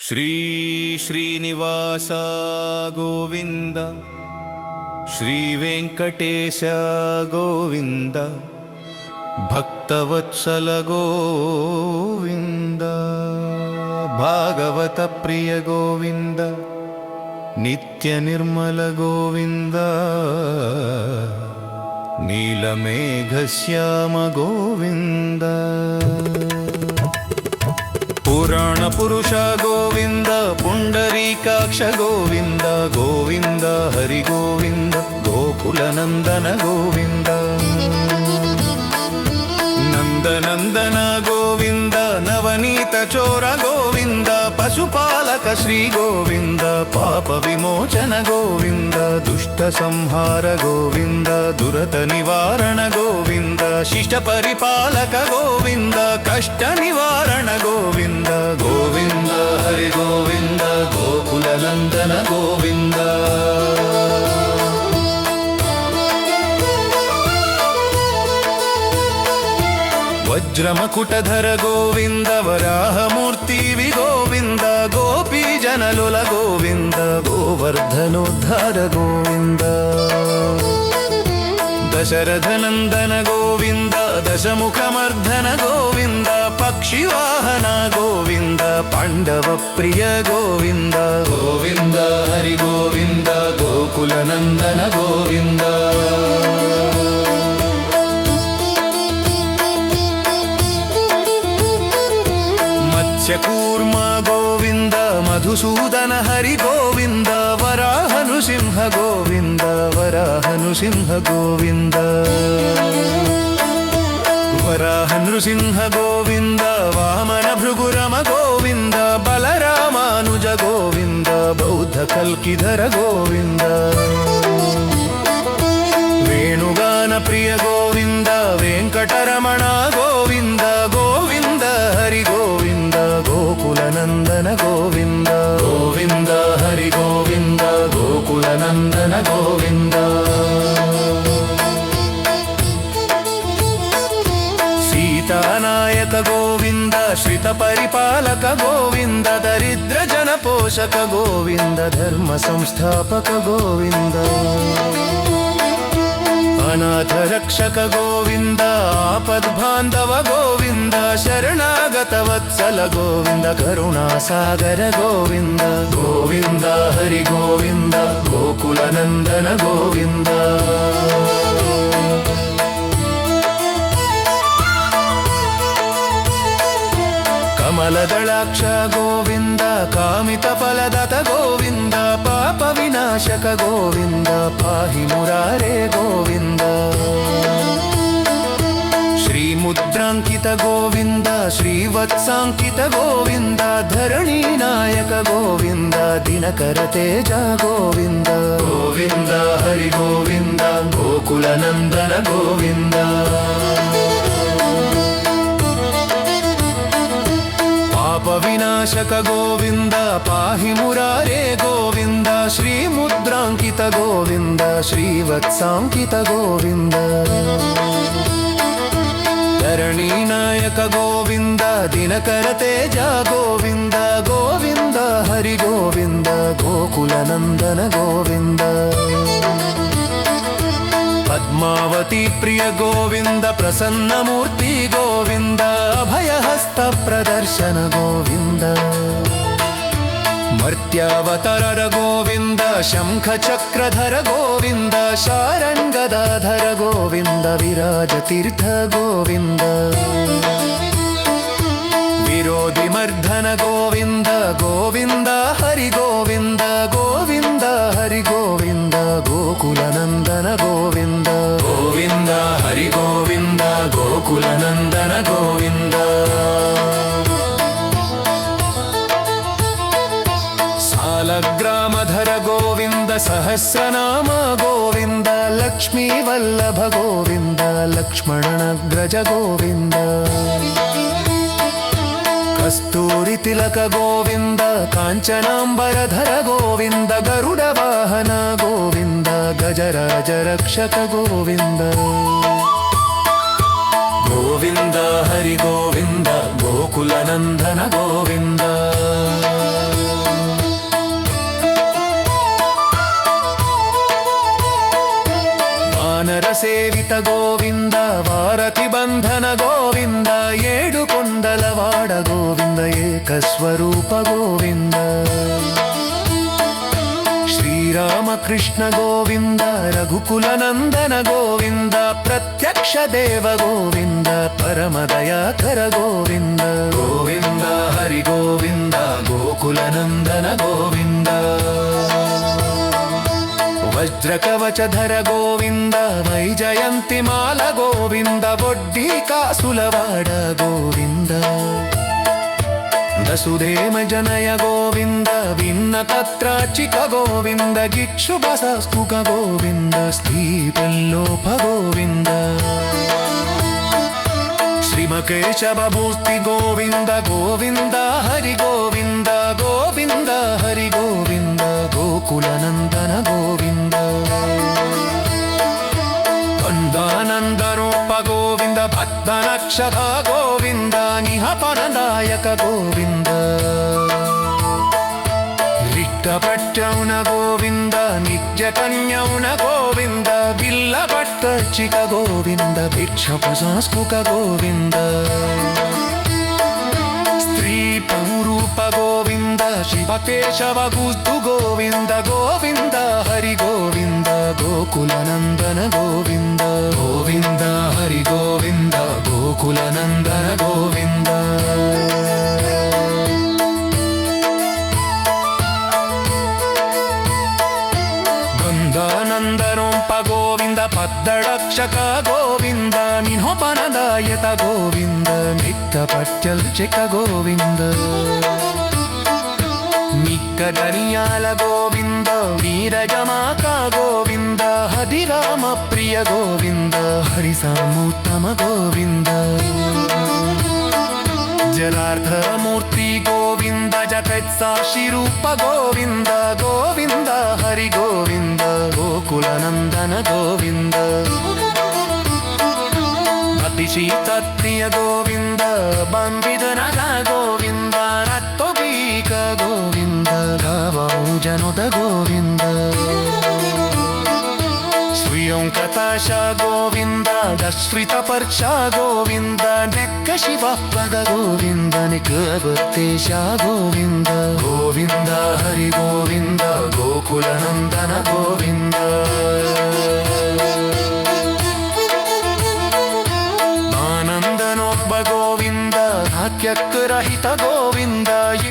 ಶ್ರೀ ಶ್ರೀನಿವಾಸ ಗೋವಿಂದ, ಶ್ರೀ ವೆಂಕಟೇಶ ಗೋವಿಂದ, ಭಕ್ತವತ್ಸಲ ಗೋವಿಂದ, ಭಾಗವತ ಪ್ರಿಯ ಗೋವಿಂದ, ನಿತ್ಯ ನಿರ್ಮಲ ಗೋವಿಂದ, ನೀಲಮೇಘಶ್ಯಾಮ ಗೋವಿಂದ, ಪುರಾಣ ಪುರುಷ ಗೋವಿಂದ, ಪುಂಡರೀಕಾಕ್ಷ ಗೋವಿಂದ, ಗೋವಿಂದ ಹರಿ ಗೋವಿಂದ, ಗೋಕುಲ ನಂದನ ಗೋವಿಂದ, ನಂದನಂದನ ಗೋವಿಂದ, ನವನೀತ ಚೋರ ಗೋವಿಂದ, ಪಶುಪಾಲಕ ಶ್ರೀ ಗೋವಿಂದ, ಪಾಪ ವಿಮೋಚನ ಗೋವಿಂದ, ದುಷ್ಟ ಸಂಹಾರ ಗೋವಿಂದ, ದುರತ ನಿವಾರಣ ಗೋವಿಂದ, ಶಿಷ್ಟ ಪರಿಪಾಲಕ ಗೋವಿಂದ, ಕಷ್ಟ ನಿವಾರಣ ಗೋವಿಂದ, ಗೋವಿಂದ ಹರಿ ಗೋವಿಂದ, ಗೋಕುಲ ನಂದನ ಗೋವಿಂದ. ವಜ್ರಮಕುಟಧರ ಗೋವಿಂದ, ವರಾಹಮೂರ್ತಿ ಗೋವಿಂದ, ಗೋಪಿ ಜನಲುಲ ಗೋವಿಂದ, ಗೋವರ್ಧನೋದ್ಧಾರ ಗೋವಿಂದ, ದಶರಥ ನಂದನ ಗೋವಿಂದ, ದಶಮುಖಮರ್ಧನ ಗೋವಿಂದ, ಪಕ್ಷಿವಾಹನ ಗೋವಿಂದ, ಪಾಂಡವ ಪ್ರಿಯ ಗೋವಿಂದ, ಗೋವಿಂದ ಹರಿ ಗೋವಿಂದ, ಗೋಕುಲ ನಂದನ ಗೋವಿಂದ. ಕೂರ್ಮ ಗೋವಿಂದ, ಮಧುಸೂದನ ಹರಿ ಗೋವಿಂದ, ವರಾಹ ನೃಸಿಂಹ ಗೋವಿಂದ, ವರಾಹ ನೃಸಿಂಹ ಗೋವಿಂದ, ವರಾಹ ನೃಸಿಂಹ ಗೋವಿಂದ, ವಾಮನ ಭೃಗುರಮ ಗೋವಿಂದ, ಬಲರಾಮಾನುಜ ಗೋವಿಂದ, ಬೌದ್ಧ ಕಲ್ಕಿಧರ ಗೋವಿಂದ, ವೇಣುಗಾನ ಪ್ರಿಯ ಗೋವಿಂದ, ವೆಂಕಟರಮಣ ಗೋವಿಂದ, ಗೋವಿಂದ ಹರಿ ಗೋವಿಂದ, ಗೋಕುಲ ನಂದನ ಗೋವಿಂದ, ಗೋವಿಂದ ಹರಿ ಗೋವಿಂದ, ಗೋಕುಲ ನಂದನ ಗೋವಿಂದ. ಸೀತಾನಾಯಕ ಗೋವಿಂದ, ಶ್ರಿತ ಪರಿಪಾಲಕ ಗೋವಿಂದ, ದರಿದ್ರ ಜನ ಪೋಷಕ ಗೋವಿಂದ, ಧರ್ಮ ಸಂಸ್ಥಾಪಕ ಗೋವಿಂದ, ಅನಾಥ ರಕ್ಷಕ ಗೋವಿಂದ, ಆಪದ್ಬಾಂಧವ ಗೋವಿಂದ, ಶರಣಾಗತ ವತ್ಸಲ ಗೋವಿಂದ, ಕರುಣಾಸಾಗರ ಗೋವಿಂದ, ಗೋವಿಂದ ಹರಿ ಗೋವಿಂದ, ಗೋಕುಲ ನಂದನ ಗೋವಿಂದ. ಕಮಲದಳಾಕ್ಷ ಗೋವಿಂದ, ಕಾಮಿತ ಫಲದತ ಗೋವಿಂದ, ಪಾಪ ವಿನಾಶಕ ಗೋವಿಂದ, ಪಾಹಿ ಮುರಾರೇ ಗೋವಿಂದ, ಶ್ರೀ ಮುದ್ರಾಂಕಿತ ಗೋವಿಂದ, ಶ್ರೀವತ್ಸಾಂಕಿತ ಗೋವಿಂದ, ಧರಣಿ ನಾಯಕ ಗೋವಿಂದ, ದಿನಕರ ತೇಜ ಗೋವಿಂದ, ಗೋವಿಂದ ಹರಿ ಗೋವಿಂದ, ಗೋಕುಲ ನಂದನ ಗೋವಿಂದ. ಪಾಪ ವಿನಾಶಕ ಗೋವಿಂದ, ಪಾಹಿ ಮುರಾರೇ ಗೋವಿಂದ, ಶ್ರೀ ಮುದ್ರಾಂಕಿತ ಗೋವಿಂದ, ಶ್ರೀವತ್ಸಾಂಕಿತ ಗೋವಿಂದ, ಧರಣಿ ನಾಯಕ ಗೋವಿಂದ, ದಿನಕರ ತೇಜ ಗೋವಿಂದ, ಗೋವಿಂದ ಹರಿ ಗೋವಿಂದ, ಗೋಕುಲ ನಂದನ ಗೋವಿಂದ. ಪದ್ಮಾವತಿ ಪ್ರಿಯ ಗೋವಿಂದ, ಪ್ರಸನ್ನ ಮೂರ್ತಿ ಗೋವಿಂದ, ಅಭಯಹಸ್ತ ಪ್ರದರ್ಶನ ಗೋವಿಂದ, ಮರ್ತ್ಯಾವತಾರ ಗೋವಿಂದ, ಶಂಖ ಚಕ್ರಧರ ಗೋವಿಂದ, ಶಾರಂಗದಾಧರ ಗೋವಿಂದ, ವಿರಾಜ ತೀರ್ಥ ಗೋವಿಂದ, ವಿರೋಧಿ ಮರ್ಧನ ಗೋವಿಂದ, ಗೋವಿಂದ ಹರಿ ಗೋವಿಂದ, ಗೋವಿಂದ ಹರಿ ಗೋವಿಂದ, ಗೋಕುಲ ನಂದನ ಗೋವಿಂದ, ಗೋವಿಂದ ಹರಿ ಗೋವಿಂದ, ಗೋಕುಲ ನಂದನ ಗೋವಿಂದ. ಸಾಲಗ್ರಾಮಧರ ಗೋವಿಂದ, ಸಹಸ್ರನಾಮ ಗೋವಿಂದ, ಲಕ್ಷ್ಮೀ ವಲ್ಲಭ ಗೋವಿಂದ, ಲಕ್ಷ್ಮಣನಗ್ರಜ ಗೋವಿಂದ, ಕಸ್ತೂರಿ ತಿಲಕ ಗೋವಿಂದ, ಕಾಂಚನಾಂಬರಧರ ಗೋವಿಂದ, ಗರುಡ ವಾಹನ ಗೋವಿಂದ, ಗಜರಾಜ ರಕ್ಷಕ ಗೋವಿಂದ, ಗೋವಿಂದ ಹರಿ ಗೋವಿಂದ, ಗೋಕುಲ ನಂದನ ಗೋವಿಂದ. ಸ್ವರೂಪ ಗೋವಿಂದ. ಶ್ರೀರಾಮಕೃಷ್ಣ ಗೋವಿಂದ, ರಘುಕುಲ ನಂದನ ಗೋವಿಂದ, ಪ್ರತ್ಯಕ್ಷ ದೇವ ಗೋವಿಂದ, ಪರಮದಯಾಕರ ಗೋವಿಂದ. ಗೋವಿಂದ ಹರಿ ಗೋವಿಂದ, ಗೋಕುಲ ನಂದನ ಗೋವಿಂದ. ವಜ್ರ ಕವಚಧರ ಗೋವಿಂದ, ವೈಜಯಂತಿ ಮಾಲ ಗೋವಿಂದ, ಬೊಡ್ಡಿ ಕಾಸುಲವಾಡ ಗೋವಿಂದ. ವಸುದೇವ ಜನಯ ಗೋವಿಂದ, ಭಿನ್ನ ತತ್ರಾಚಿಕ ಗೋವಿಂದ, ಗಿಕ್ಷು ಬಸಸ್ಕುಕ ಗೋವಿಂದ, ಸ್ಥೀಪಲ್ಲೋಪ ಗೋವಿಂದ. ಶ್ರೀಮಕೇಶವ ಭೂಸ್ತಿ ಗೋವಿಂದ, ಗೋವಿಂದ ಹರಿ ಗೋವಿಂದ, ಗೋವಿಂದ ಹರಿ ಗೋವಿಂದ, ಗೋಕುಲ ನಂದನ ಗೋವಿಂದ. ಕಂದಾನಂದರೂಪ ಗೋವಿಂದ, ಭಕ್ತನಕ್ಷಕ ಗೋವಿಂದ, ನಿಹಪನದಾಯಕ ಗೋವಿಂದ. ರಿಟ್ಟಪಟ್ಟೌನ ಗೋವಿಂದ, ನಿತ್ಯ ಕನ್ಯೌನ ಗೋವಿಂದ, ಬಿಲ್ಲಪಟ್ಟರ್ಚಿಕ ಗೋವಿಂದ, ಭಿಕ್ಷಪಸಾಸ್ಕುಕ ಗೋವಿಂದ. ಸ್ತ್ರೀ ಪೌರೂಪ ಗೋವಿಂದ, ಶಿವಕೇಶವ ಗುಸ್ತು ಗೋವಿಂದ, ಗೋವಿಂದ ಹರಿ ಗೋವಿಂದ, ಗೋಕುಲ ನಂದನ ಗೋವಿಂದ. ಗೋವಿಂದ ಹರಿ ಗೋವಿಂದ, ಗೋಕುಲ ನಂದನ ಗೋವಿಂದ. ಗಂಗಾನಂದನೊಂಪ ಗೋವಿಂದ, ಪದ್ದಡಕ್ಷಕ ಗೋವಿಂದ, ನಿಹೋಪನದಾಯತ ಗೋವಿಂದ, ನಿತ್ತಪಟ್ಯಲ್ಚಿಕ ಗೋವಿಂದ. ನಿಕ್ಕದನಿಯಾಲ ಗೋವಿಂದ, ವೀರಜಮಾಕ ಗೋವಿಂದ, ಹರಿರಾಮ ಪ್ರಿಯ ಗೋವಿಂದ, ಹರಿಸಾಮೂತ್ತಮ ಗೋವಿಂದ. ಜಲಾರ್ಧ ಮೂರ್ತಿ ಗೋವಿಂದ, ಜಗತ್ಸಾಕ್ಷಿ ರೂಪ ಗೋವಿಂದ, ಗೋವಿಂದ ಹರಿ ಗೋವಿಂದ, ಗೋಕುಲ ನಂದನ ಗೋವಿಂದ. ಅತಿಶೀತತ್ರಿಯ ಗೋವಿಂದ, ಬಂಬಿದನಗ ಗೋವಿಂದ, ರತ್ತೊಬೀಕ ಗೋವಿಂದ, ಗಾವೌಜನುದ ಗೋವಿಂದ. ಶ್ರೀಯಂಕತಾಶ ಗೋವಿಂದ, ದಶ್ರಿತ ಪರ್ಷ ಗೋವಿಂದ, ನೆಕ್ಕ ಶಿವಪದ ಗೋವಿಂದ, ನಿಕವತ್ತೇಶ ಗೋವಿಂದ. ಗೋವಿಂದ ಹರಿ ಗೋವಿಂದ, ಗೋಕುಲ ನಂದನ ಗೋವಿಂದ. ಆನಂದನೊಬ್ಬ ಗೋವಿಂದ, ಹಾಕ್ಯಕ್ಕ ರಹಿತ